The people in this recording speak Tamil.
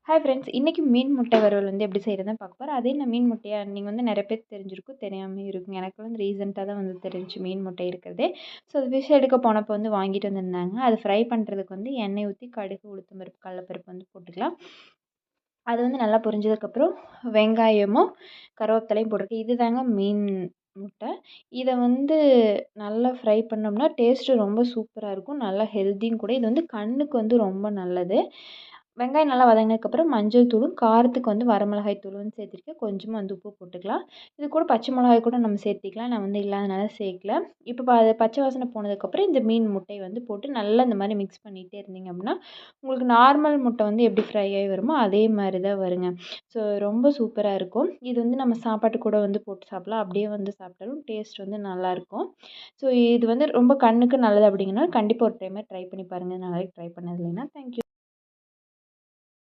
ஹாய் ஃப்ரெண்ட்ஸ், இன்றைக்கி மீன் முட்டை வறுவல் வந்து எப்படி செய்கிறதுன்னு பார்க்க போகிறோம். அதே நான் மீன் முட்டையை நீங்கள் வந்து நிறைய பேர் தெரிஞ்சிருக்கும், தெரியாமல் இருக்குங்க. எனக்கு வந்து ரீசெண்டாக தான் வந்து தெரிஞ்சு மீன் முட்டை இருக்கிறதே. ஸோ அது ஃபிஷ் எடுக்க போனப்போ வந்து வாங்கிட்டு வந்திருந்தாங்க. அது ஃப்ரை பண்ணுறதுக்கு வந்து எண்ணெய் ஊற்றி கடுகு, உளுத்தம் பருப்பு, கடலப்பருப்பு வந்து போட்டுக்கலாம். அது வந்து நல்லா பொரிஞ்சதுக்கப்புறம் வெங்காயமும் கருவேப்பிலையும் போட்டிருக்கு. இது தாங்க மீன் முட்டை. இதை வந்து நல்லா ஃப்ரை பண்ணோம்னா டேஸ்ட்டு ரொம்ப சூப்பராக இருக்கும். நல்லா ஹெல்த்தியும் கூட. இது வந்து கண்ணுக்கு வந்து ரொம்ப நல்லது. வெங்காயம் நல்லா வதங்கினதுக்கப்புறம் மஞ்சள் தூளும், காரத்துக்கு வந்து வரமிளகாய் தூள் வந்து சேர்த்துருக்கேன். கொஞ்சமாக வந்து உப்பு போட்டுக்கலாம். இது கூட பச்சை மிளகாய் கூட நம்ம சேர்த்திக்கலாம். நான் வந்து இல்லாதனால சேர்க்கல. இப்போ அது பச்சை வாசனை போனதுக்கப்புறம் இந்த மீன் முட்டையை வந்து போட்டு நல்லா இந்த மாதிரி மிக்ஸ் பண்ணிகிட்டே இருந்தீங்க அப்படின்னா, உங்களுக்கு நார்மல் முட்டை வந்து எப்படி ஃப்ரை ஆகி வருமோ அதே மாதிரி தான் வருங்க. ஸோ ரொம்ப சூப்பராக இருக்கும். இது வந்து நம்ம சாப்பாட்டு கூட வந்து போட்டு சாப்பிட்லாம். அப்படியே வந்து சாப்பிட்டாலும் டேஸ்ட் வந்து நல்லாயிருக்கும். ஸோ இது வந்து ரொம்ப கண்ணுக்கு நல்லது அப்படிங்கிறனால கண்டிப்பாக ஒரு டைம் ட்ரை பண்ணி பாருங்கள். நான் ட்ரை பண்ணது இல்லைன்னா. தேங்க்யூ.